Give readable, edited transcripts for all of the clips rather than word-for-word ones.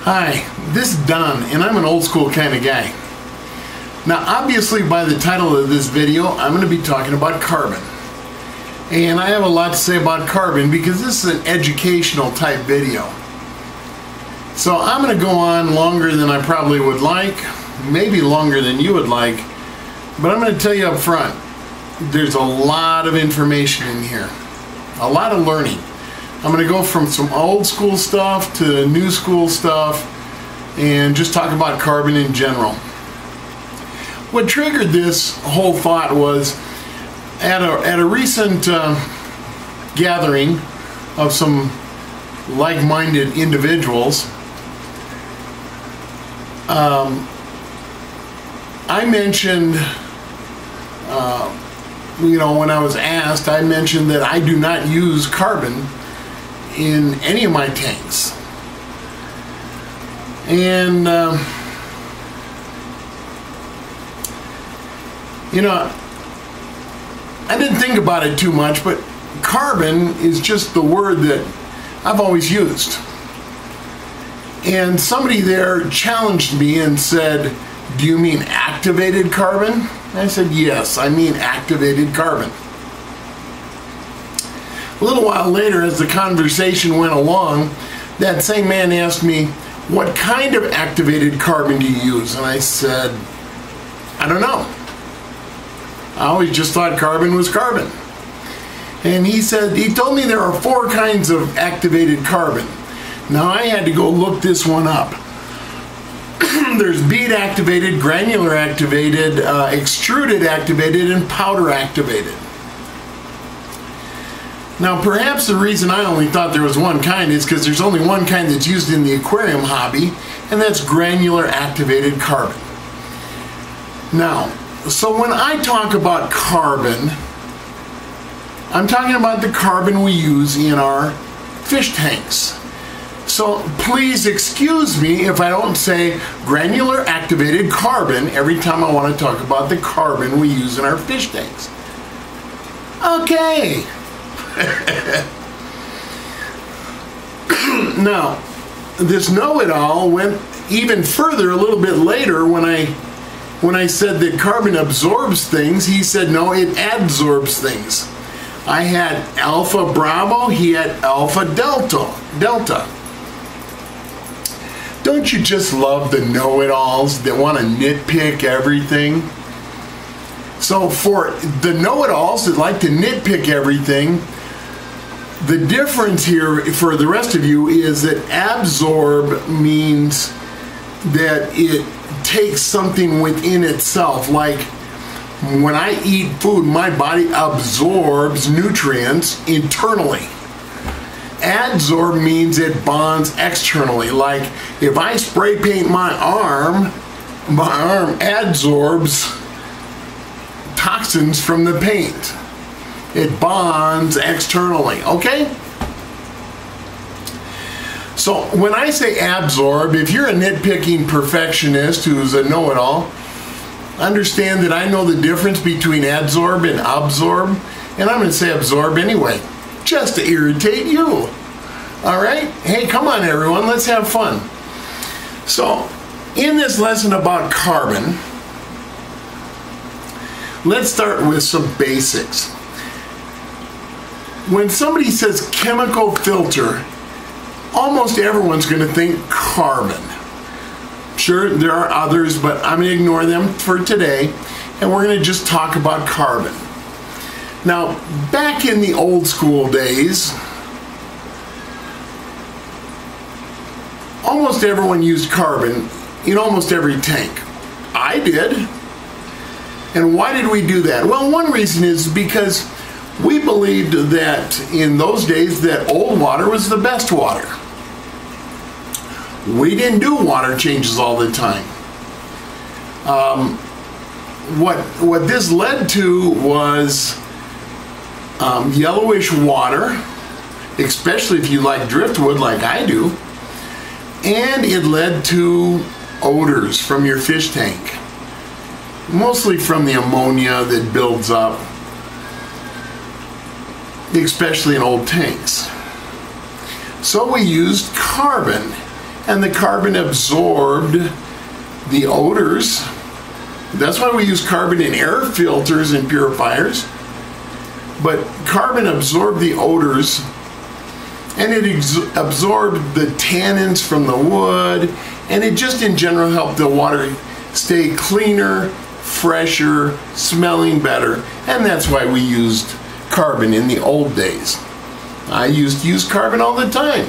Hi, this is Don, and I'm an old school kind of guy. Now, obviously, by the title of this video, I'm going to be talking about carbon. And I have a lot to say about carbon because this is an educational type video. So I'm going to go on longer than I probably would like, maybe longer than you would like, but I'm going to tell you up front, there's a lot of information in here, a lot of learning. I'm going to go from some old school stuff to new school stuff and just talk about carbon in general. What triggered this whole thought was at a recent gathering of some like-minded individuals, I mentioned, when I was asked, I mentioned that I do not use carbon in any of my tanks. And I didn't think about it too much, but carbon is just the word that I've always used. And somebody there challenged me and said, "Do you mean activated carbon?" And I said, "Yes, I mean activated carbon." A little while later, as the conversation went along, that same man asked me, "What kind of activated carbon do you use?" And I said, "I don't know. I always just thought carbon was carbon." And he told me there are 4 kinds of activated carbon. Now I had to go look this one up. There's bead activated, granular activated, extruded activated, and powder activated. Now perhaps the reason I only thought there was one kind is because there's only one kind that's used in the aquarium hobby, and that's granular activated carbon. Now, so when I talk about carbon, I'm talking about the carbon we use in our fish tanks. So please excuse me if I don't say granular activated carbon every time I want to talk about the carbon we use in our fish tanks. Okay. Now, this know-it-all went even further a little bit later when I said that carbon absorbs things. He said, no, it adsorbs things. I had alpha Bravo, he had alpha Delta. Don't you just love the know-it-alls that want to nitpick everything? So for the know-it-alls that like to nitpick everything, the difference here for the rest of you is that absorb means that it takes something within itself. Like when I eat food, my body absorbs nutrients internally. Adsorb means it bonds externally. Like if I spray paint my arm adsorbs toxins from the paint. It bonds externally, okay? So when I say absorb, if you're a nitpicking perfectionist who's a know-it-all, understand that I know the difference between adsorb and absorb, and I'm going to say absorb anyway, just to irritate you. All right? Hey, come on everyone, let's have fun. So, in this lesson about carbon, let's start with some basics. When somebody says chemical filter, almost everyone's going to think carbon. Sure, there are others, but I'm going to ignore them for today, and we're going to just talk about carbon. Now, back in the old school days, almost everyone used carbon in almost every tank. I did. And why did we do that? Well, one reason is because we believed that in those days that old water was the best water. We didn't do water changes all the time. What this led to was yellowish water, especially if you like driftwood like I do, and it led to odors from your fish tank, mostly from the ammonia that builds up, especially in old tanks. So we used carbon and the carbon absorbed the odors. That's why we use carbon in air filters and purifiers. But carbon absorbed the odors, and it absorbed the tannins from the wood, and it just in general helped the water stay cleaner, fresher, smelling better, and that's why we used carbon in the old days. I used to use carbon all the time.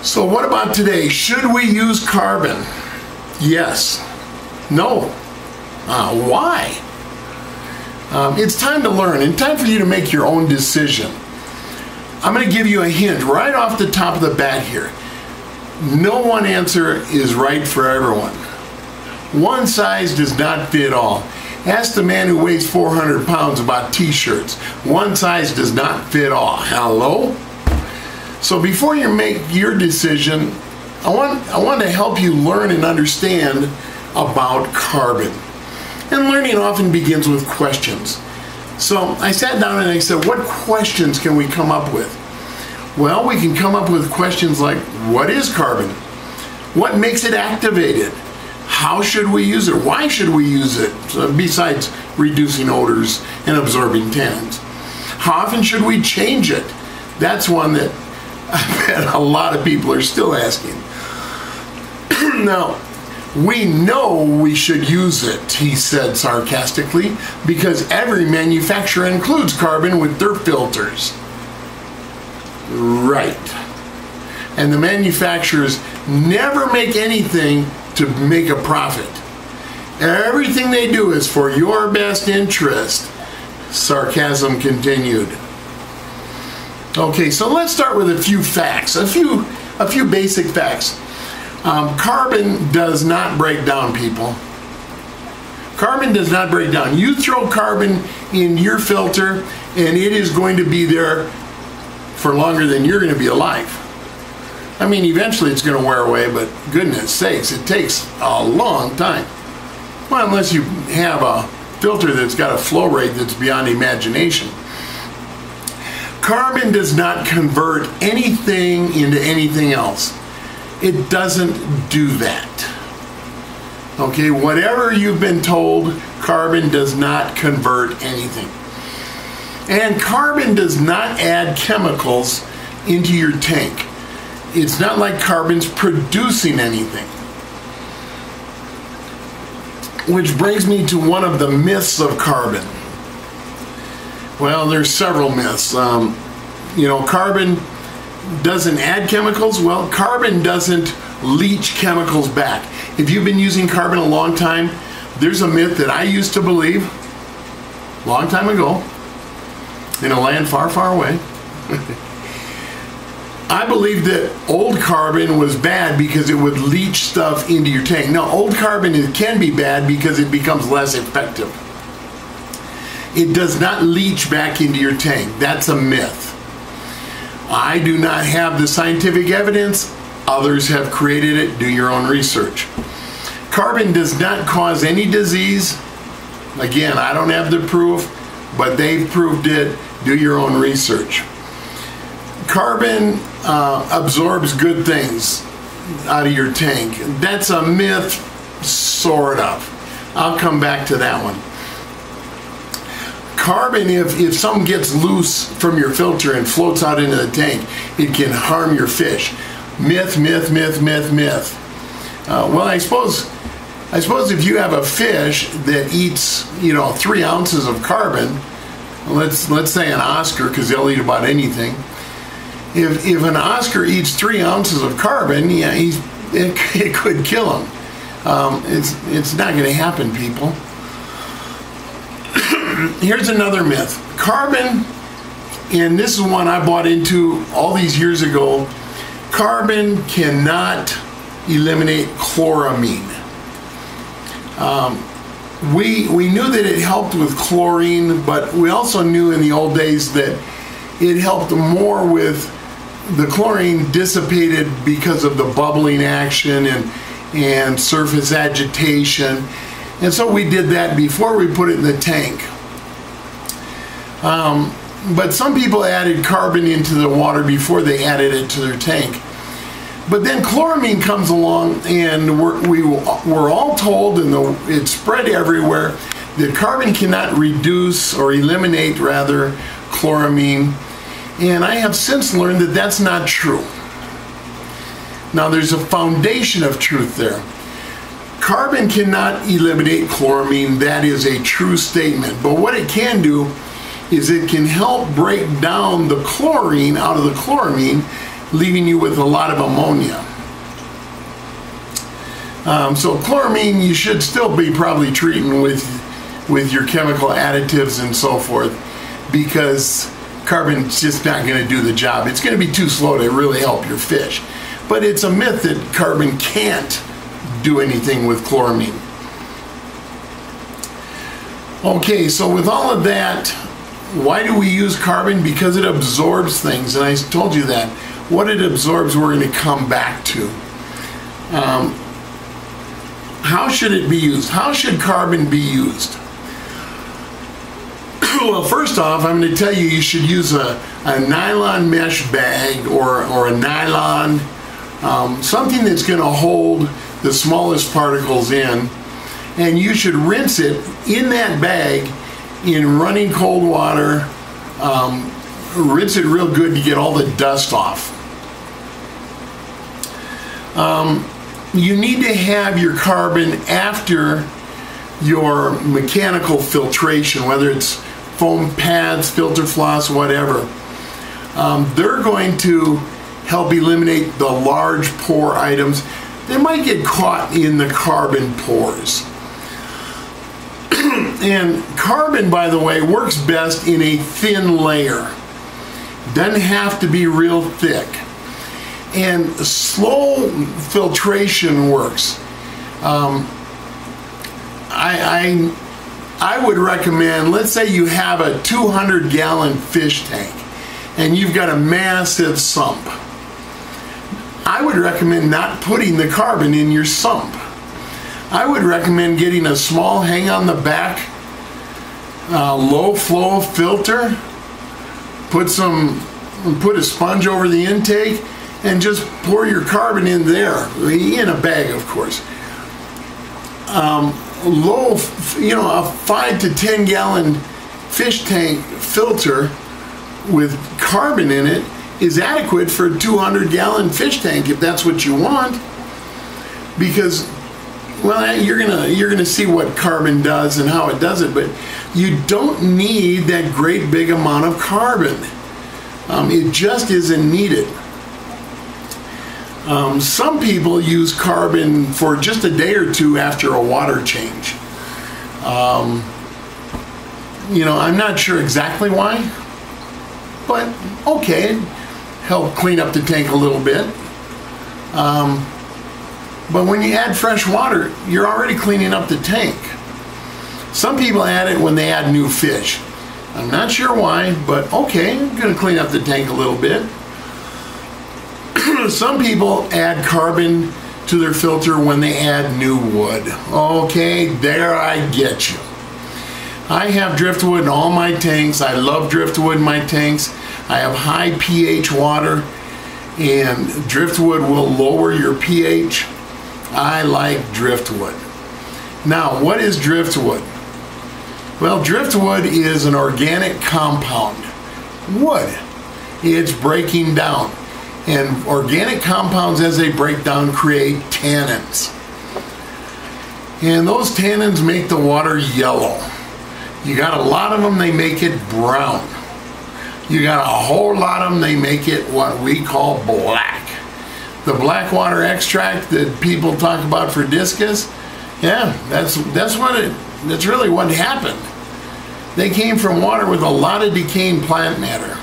So what about today? Should we use carbon? Yes. No. Why? It's time to learn and time for you to make your own decision. I'm going to give you a hint right off the top of the bat here. No one answer is right for everyone. One size does not fit all. Ask the man who weighs 400 pounds about t-shirts. One size does not fit all. Hello? So before you make your decision, I want to help you learn and understand about carbon. And learning often begins with questions. So I sat down and I said, what questions can we come up with? Well, we can come up with questions like, what is carbon? What makes it activated? How should we use it? Why should we use it? So besides reducing odors and absorbing tannins. How often should we change it? That's one that I bet a lot of people are still asking. Now, we know we should use it, he said sarcastically, because every manufacturer includes carbon with their filters. Right. And the manufacturers never make anything to make a profit. Everything they do is for your best interest, sarcasm continued. Okay, so let's start with a few facts, a few basic facts. Carbon does not break down, people. Carbon does not break down. You throw carbon in your filter and it is going to be there for longer than you're going to be alive. I mean, eventually it's going to wear away, but goodness sakes, it takes a long time. Well, unless you have a filter that's got a flow rate that's beyond imagination. Carbon does not convert anything into anything else. It doesn't do that. Okay, whatever you've been told, carbon does not convert anything. And carbon does not add chemicals into your tank. It's not like carbon's producing anything. Which brings me to one of the myths of carbon. Well, there's several myths. Carbon doesn't add chemicals. Well, carbon doesn't leach chemicals back. If you've been using carbon a long time, there's a myth that I used to believe a long time ago in a land far, far away. I believed that old carbon was bad because it would leach stuff into your tank. Now, old carbon can be bad because it becomes less effective. It does not leach back into your tank. That's a myth. I do not have the scientific evidence. Others have created it. Do your own research. Carbon does not cause any disease. Again, I don't have the proof, but they've proved it. Do your own research. Carbon absorbs good things out of your tank. That's a myth, sort of. I'll come back to that one. Carbon, if something gets loose from your filter and floats out into the tank, it can harm your fish. Myth, myth, myth, myth, myth. Well, I suppose if you have a fish that eats, 3 ounces of carbon, let's say an Oscar, because they'll eat about anything. If an Oscar eats 3 ounces of carbon, yeah, it could kill him. It's not going to happen, people. Here's another myth. Carbon, and this is one I bought into all these years ago, carbon cannot eliminate chloramine. We knew that it helped with chlorine, but we also knew in the old days that it helped more with the chlorine dissipated because of the bubbling action and surface agitation. And so we did that before we put it in the tank. But some people added carbon into the water before they added it to their tank. But then chloramine comes along, and we're all told, and it's spread everywhere, that carbon cannot reduce or eliminate, rather, chloramine. And I have since learned that that's not true. Now, there's a foundation of truth there. Carbon cannot eliminate chloramine. That is a true statement. But what it can do is it can help break down the chlorine out of the chloramine, leaving you with a lot of ammonia. So chloramine you should still be probably treating with your chemical additives and so forth, because carbon's just not going to do the job. It's going to be too slow to really help your fish. But it's a myth that carbon can't do anything with chloramine. Okay, so with all of that, why do we use carbon? Because it absorbs things, and I told you that. What it absorbs, we're going to come back to. How should it be used? How should carbon be used? Well, first off, I'm going to tell you, you should use a nylon mesh bag or a nylon, something that's going to hold the smallest particles in, and you should rinse it in that bag in running cold water. Rinse it real good to get all the dust off. You need to have your carbon after your mechanical filtration, whether it's foam pads, filter floss, whatever. They're going to help eliminate the large pore items. They might get caught in the carbon pores. And carbon, by the way, works best in a thin layer. Doesn't have to be real thick. And slow filtration works. I would recommend, let's say you have a 200-gallon fish tank and you've got a massive sump. I would recommend not putting the carbon in your sump. I would recommend getting a small hang on the back low flow filter, put a sponge over the intake, and just pour your carbon in there, in a bag, of course. A 5 to 10 gallon fish tank filter with carbon in it is adequate for a 200-gallon fish tank if that's what you want, because, well, you're gonna see what carbon does and how it does it, but you don't need that great big amount of carbon. It just isn't needed. Some people use carbon for just a day or two after a water change. I'm not sure exactly why, but okay, help clean up the tank a little bit. But when you add fresh water, you're already cleaning up the tank. Some people add it when they add new fish. I'm not sure why, but okay, I'm going to clean up the tank a little bit. Some people add carbon to their filter when they add new wood. Okay, there I get you. I have driftwood in all my tanks. I love driftwood in my tanks. I have high pH water, and driftwood will lower your pH. I like driftwood. Now, what is driftwood? Well, driftwood is an organic compound. Wood. It's breaking down. And organic compounds, as they break down, create tannins. And those tannins make the water yellow. You got a lot of them, they make it brown. You got a whole lot of them, they make it what we call black. The black water extract that people talk about for discus, yeah, that's really what happened. They came from water with a lot of decaying plant matter.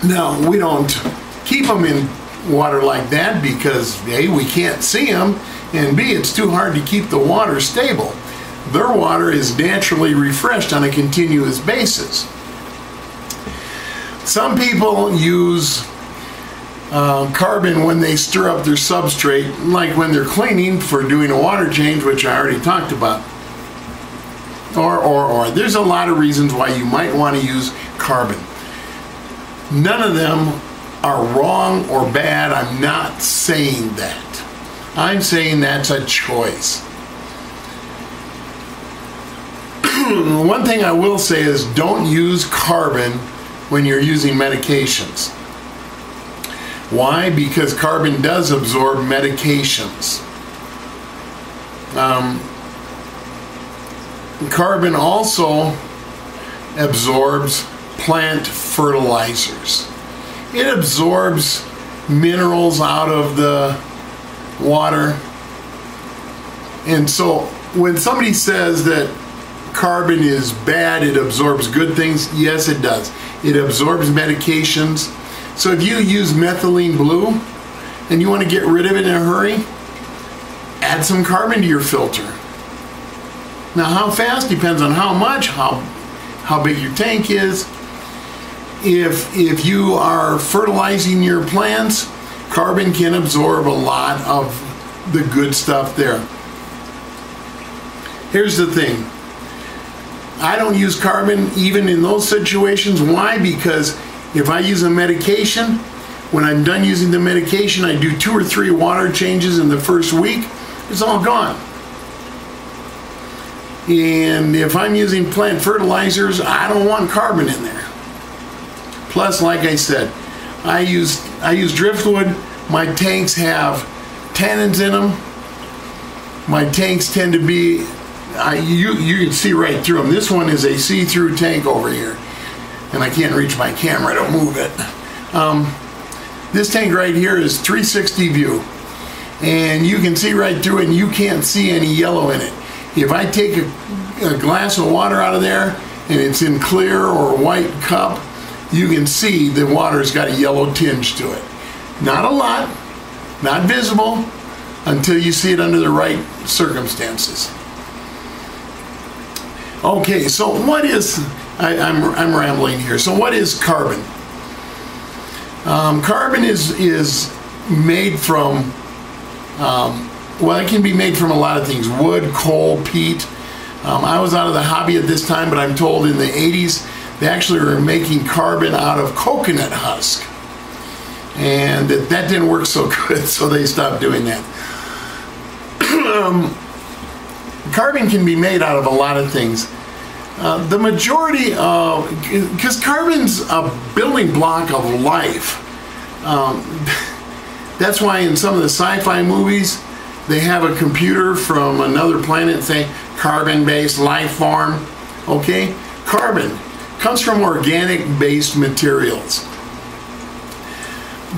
Now, we don't keep them in water like that because A, we can't see them, and B, it's too hard to keep the water stable. Their water is naturally refreshed on a continuous basis. Some people use carbon when they stir up their substrate, like when they're cleaning for doing a water change, which I already talked about. Or there's a lot of reasons why you might want to use carbon. None of them are wrong or bad. I'm not saying that. I'm saying that's a choice. One thing I will say is don't use carbon when you're using medications. Why? Because carbon does absorb medications. Carbon also absorbs plant fertilizers. It absorbs minerals out of the water. And so when somebody says that carbon is bad, it absorbs good things, yes it does. It absorbs medications. So if you use methylene blue and you want to get rid of it in a hurry, add some carbon to your filter. Now how fast depends on how much, how big your tank is. If you are fertilizing your plants, carbon can absorb a lot of the good stuff there. Here's the thing. I don't use carbon even in those situations. Why? Because if I use a medication, when I'm done using the medication, I do 2 or 3 water changes in the first week, it's all gone. And if I'm using plant fertilizers, I don't want carbon in there. Plus, like I said, I use driftwood. My tanks have tannins in them. My tanks tend to be, you can see right through them. This one is a see-through tank over here, and I can't reach my camera to move it. This tank right here is 360 view, and you can see right through it, and you can't see any yellow in it. If I take a glass of water out of there, and it's in clear or white cup, you can see the water's got a yellow tinge to it. Not a lot, not visible, until you see it under the right circumstances. Okay, so what is, I'm rambling here. So what is carbon? Carbon is made from, well, it can be made from a lot of things. Wood, coal, peat. I was out of the hobby at this time, but I'm told in the 80s, they actually were making carbon out of coconut husk. And that didn't work so good, so they stopped doing that. Carbon can be made out of a lot of things. The majority of, because carbon's a building block of life. That's why in some of the sci-fi movies, they have a computer from another planet saying carbon-based life form. Okay? Carbon comes from organic-based materials.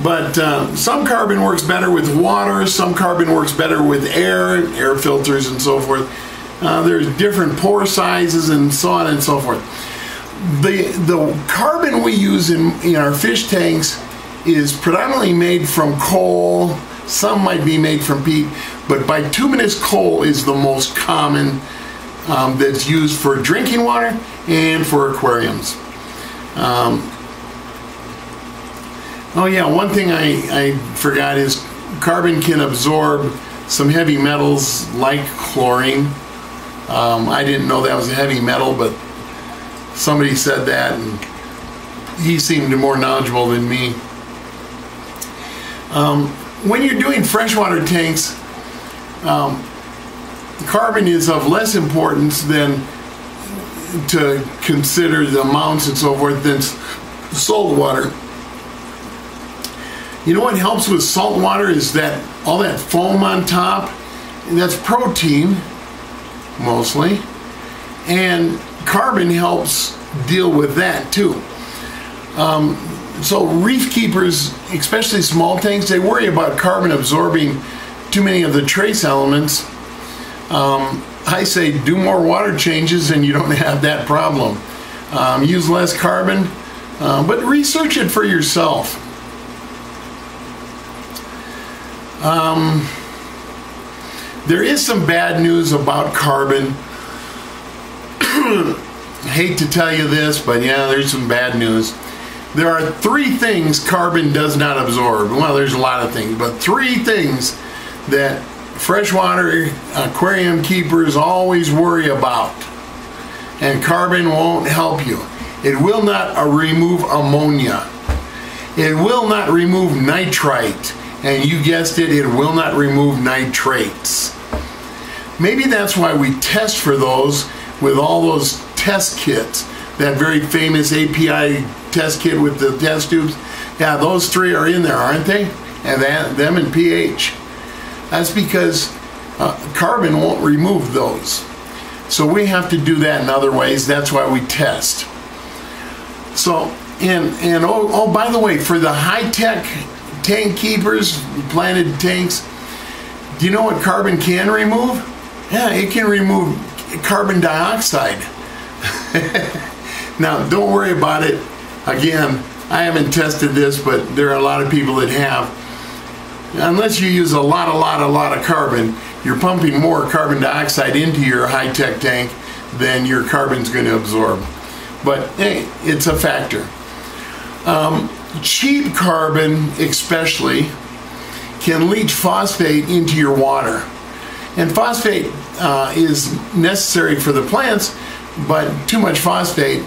But some carbon works better with water, some carbon works better with air filters and so forth. There's different pore sizes and so on and so forth. The carbon we use in our fish tanks is predominantly made from coal. Some might be made from peat, but bituminous coal is the most common that's used for drinking water and for aquariums. Oh yeah, one thing I forgot is carbon can absorb some heavy metals like chlorine. I didn't know that was a heavy metal, but somebody said that, and he seemed more knowledgeable than me. When you're doing freshwater tanks, carbon is of less importance than to consider the amounts and so forth than salt water. You know what helps with salt water is that all that foam on top, that's protein mostly, and carbon helps deal with that too. So reef keepers, especially small tanks, they worry about carbon absorbing too many of the trace elements. I say do more water changes and you don't have that problem. Use less carbon, but research it for yourself. There is some bad news about carbon. Hate to tell you this, but yeah, there's some bad news. There are 3 things carbon does not absorb. Well, there's a lot of things, but 3 things that freshwater aquarium keepers always worry about. And carbon won't help you. It will not remove ammonia. It will not remove nitrite, and you guessed it, it will not remove nitrates. Maybe that's why we test for those with all those test kits. That very famous API test kit with the test tubes. Yeah, those three are in there, aren't they? And them and pH. That's because carbon won't remove those. So we have to do that in other ways. That's why we test. So, and oh, by the way, for the high-tech tank keepers, planted tanks, do you know what carbon can remove? Yeah, it can remove carbon dioxide. Now, don't worry about it. Again, I haven't tested this, but there are a lot of people that have. Unless you use a lot of carbon, you're pumping more carbon dioxide into your high-tech tank than your carbon's going to absorb. But hey, it's a factor. Cheap carbon, especially, can leach phosphate into your water. And phosphate is necessary for the plants, but too much phosphate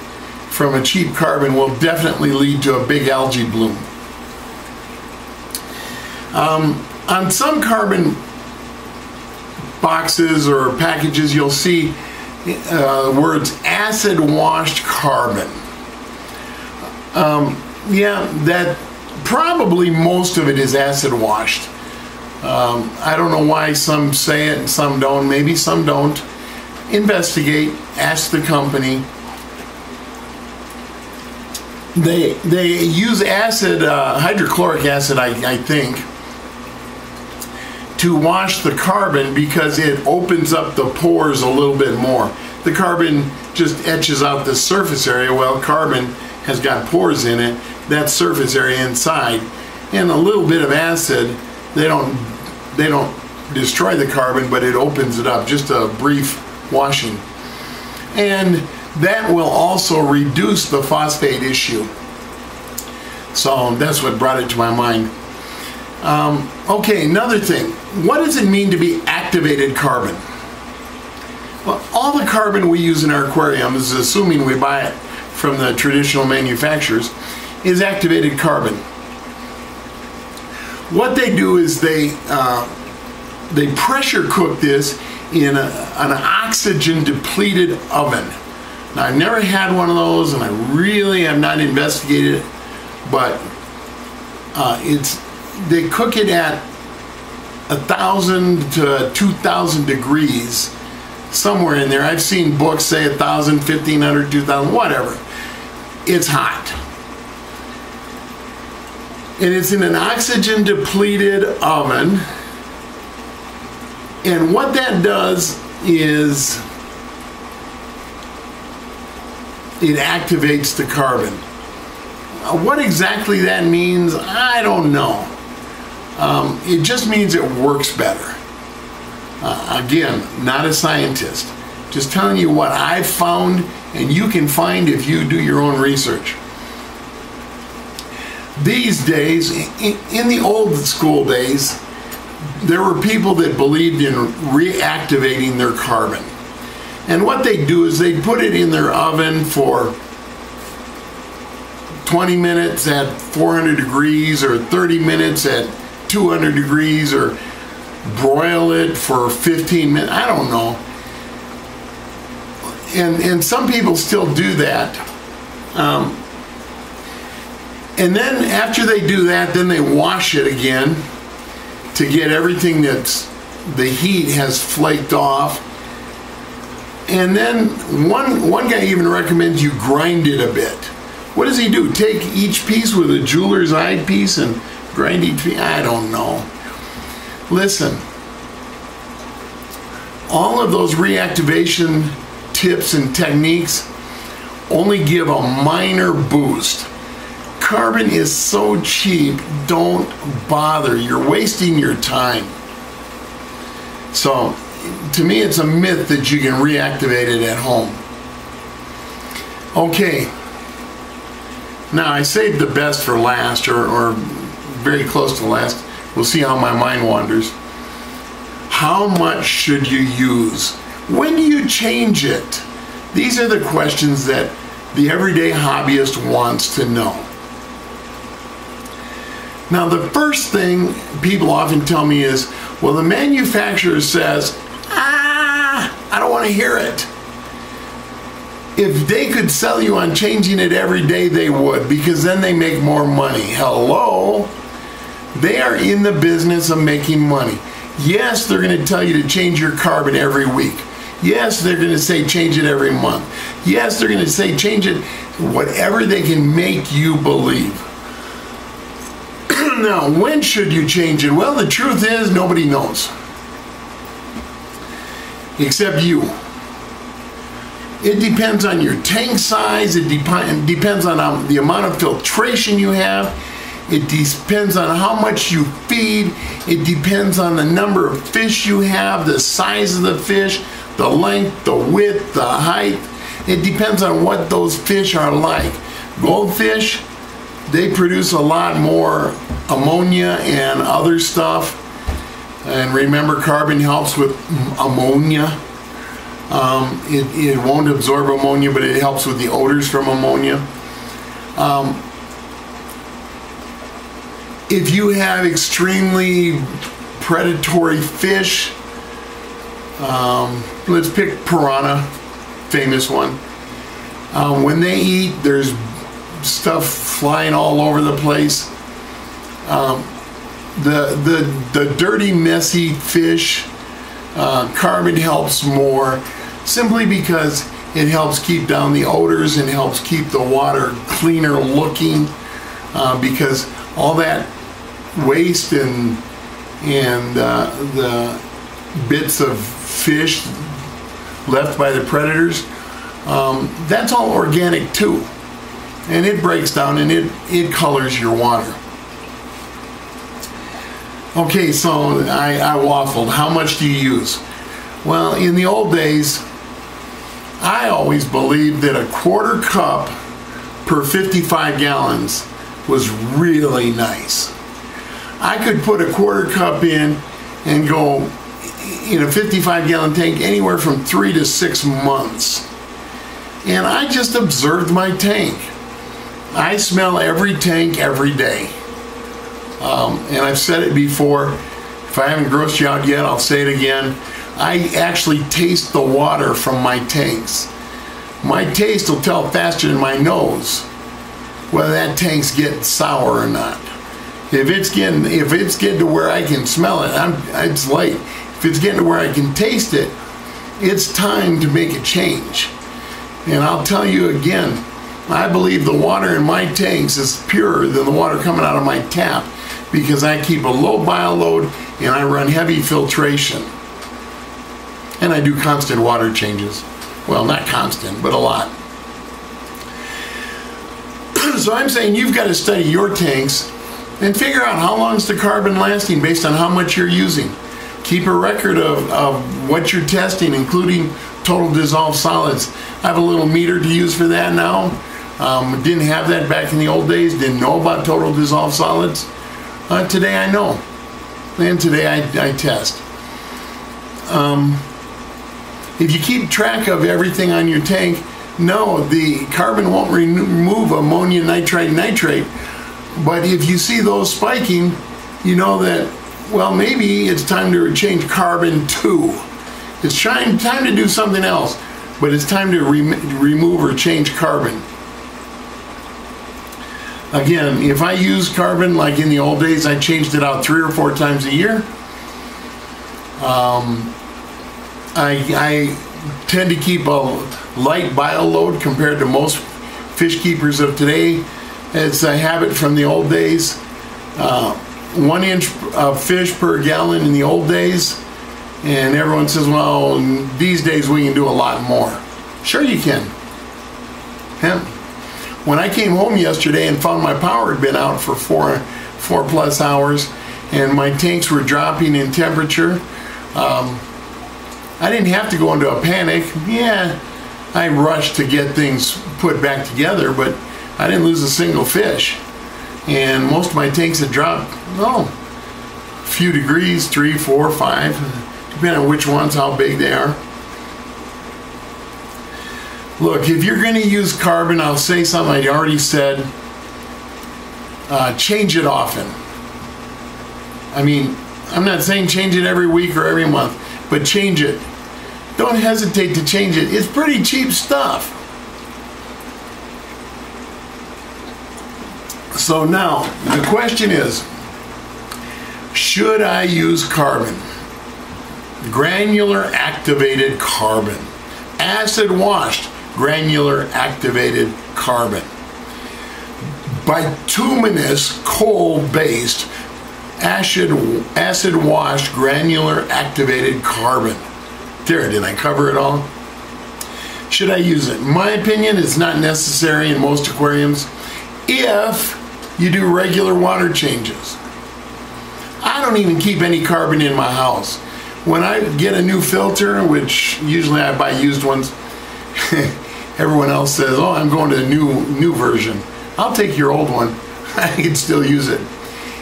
from a cheap carbon will definitely lead to a big algae bloom. On some carbon boxes or packages, you'll see words acid washed carbon. Yeah, that probably most of it is acid washed. I don't know why some say it and some don't. Maybe some don't. Investigate, ask the company. They use acid, hydrochloric acid, I think, to wash the carbon because it opens up the pores a little bit more. The carbon just etches out the surface area. Well, carbon has got pores in it, that surface area inside, and a little bit of acid, they don't destroy the carbon, but it opens it up, just a brief washing. And that will also reduce the phosphate issue. So that's what brought it to my mind. Okay, another thing. What does it mean to be activated carbon? Well, all the carbon we use in our aquariums, assuming we buy it from the traditional manufacturers, is activated carbon. What they do is they pressure cook this in an oxygen depleted oven. Now, I've never had one of those, and I really have not investigated it, but they cook it at 1,000 to 2,000 degrees, somewhere in there. I've seen books say 1,000, 1,500, 2,000, whatever. It's hot. And it's in an oxygen depleted oven. And what that does is it activates the carbon. What exactly that means, I don't know. It just means it works better. Again, not a scientist. Just telling you what I've found, and you can find if you do your own research. These days, in the old school days, there were people that believed in reactivating their carbon. And what they do is they put it in their oven for 20 minutes at 400 degrees or 30 minutes at 200 degrees or broil it for 15 minutes. I don't know. And some people still do that. And then after they do that, then they wash it again to get everything that's the heat has flaked off. And then one guy even recommends you grind it a bit. What does he do? Take each piece with a jeweler's eye piece and grind each piece? I don't know. Listen, all of those reactivation tips and techniques only give a minor boost. Carbon is so cheap, don't bother. You're wasting your time. So, to me, it's a myth that you can reactivate it at home. Okay. Now, I saved the best for last, or very close to last. We'll see how my mind wanders. How much should you use? When do you change it? These are the questions that the everyday hobbyist wants to know. Now, the first thing people often tell me is, well, the manufacturer says, I don't want to hear it. If they could sell you on changing it every day, they would, because then they make more money. Hello? They are in the business of making money. Yes, they're going to tell you to change your carbon every week. Yes, they're going to say change it every month. Yes, they're going to say change it, whatever they can make you believe. Now, when should you change it? Well, the truth is nobody knows. Except you. It depends on your tank size. It depends on the amount of filtration you have. It depends on how much you feed. It depends on the number of fish you have, the size of the fish, the length, the width, the height. It depends on what those fish are like. Goldfish, they produce a lot more ammonia and other stuff. And remember, carbon helps with ammonia. It won't absorb ammonia, but it helps with the odors from ammonia. If you have extremely predatory fish, let's pick piranha, famous one. When they eat, there's stuff flying all over the place. The dirty, messy fish, carbon helps more, simply because it helps keep down the odors and helps keep the water cleaner looking, because all that waste and the bits of fish left by the predators, that's all organic too, and it breaks down and it colors your water. Okay, so I waffled. How much do you use? Well, in the old days, I always believed that a quarter cup per 55 gallons was really nice. I could put a quarter cup in and go in a 55-gallon tank anywhere from 3 to 6 months. And I just observed my tank. I smell every tank every day. And I've said it before. If I haven't grossed you out yet, I'll say it again. I actually taste the water from my tanks. My taste will tell faster than my nose whether that tank's getting sour or not. If it's getting to where I can smell it, it's late. If it's getting to where I can taste it, it's time to make a change. And I'll tell you again, I believe the water in my tanks is purer than the water coming out of my tap, because I keep a low bile load and I run heavy filtration. And I do constant water changes. Well, not constant, but a lot. So I'm saying you've got to study your tanks and figure out how long is the carbon lasting based on how much you're using. Keep a record of what you're testing, including total dissolved solids. I have a little meter to use for that now. Didn't have that back in the old days, didn't know about total dissolved solids. Today I know, and today I test. If you keep track of everything on your tank, no, the carbon won't remove ammonia, nitrite, nitrate. But if you see those spiking, you know that, well, maybe it's time to change carbon too. It's time to do something else, but it's time to remove or change carbon. Again, if I use carbon like in the old days, I changed it out 3 or 4 times a year. I tend to keep a light bile load compared to most fish keepers of today. It's a habit from the old days. 1 inch of fish per gallon in the old days, and everyone says, well, these days we can do a lot more. Sure you can. Yeah. When I came home yesterday and found my power had been out for 4 plus hours and my tanks were dropping in temperature, I didn't have to go into a panic. Yeah, I rushed to get things put back together, but I didn't lose a single fish. And most of my tanks had dropped, a few degrees, 3, 4, 5, depending on which ones, how big they are. Look, if you're going to use carbon, I'll say something I already said. Change it often. I mean, I'm not saying change it every week or every month, but change it. Don't hesitate to change it. It's pretty cheap stuff. So now, the question is, should I use carbon? Granular activated carbon. Acid washed granular activated carbon. Bituminous coal-based acid washed granular activated carbon. There, did I cover it all? Should I use it? In my opinion, it's not necessary in most aquariums if you do regular water changes. I don't even keep any carbon in my house. When I get a new filter, which usually I buy used ones, everyone else says, oh, I'm going to the new version. I'll take your old one. I can still use it.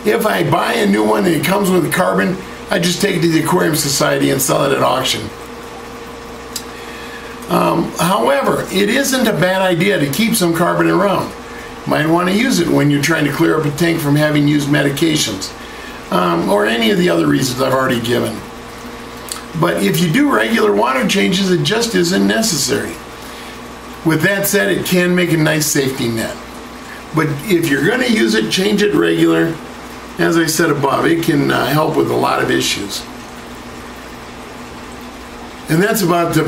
If I buy a new one and it comes with carbon, I just take it to the Aquarium Society and sell it at auction. However, it isn't a bad idea to keep some carbon around. Might want to use it when you're trying to clear up a tank from having used medications, or any of the other reasons I've already given. But if you do regular water changes, it just isn't necessary. With that said, it can make a nice safety net. But if you're going to use it, change it regular. As I said above, it can help with a lot of issues. And that's about the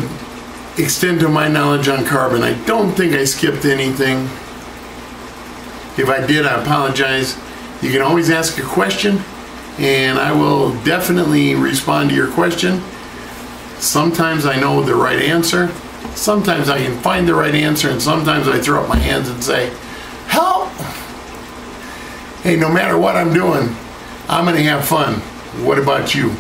extent of my knowledge on carbon. I don't think I skipped anything. If I did, I apologize. You can always ask a question, and I will definitely respond to your question. Sometimes I know the right answer. Sometimes I can find the right answer, and sometimes I throw up my hands and say, help! Hey, no matter what I'm doing, I'm going to have fun. What about you?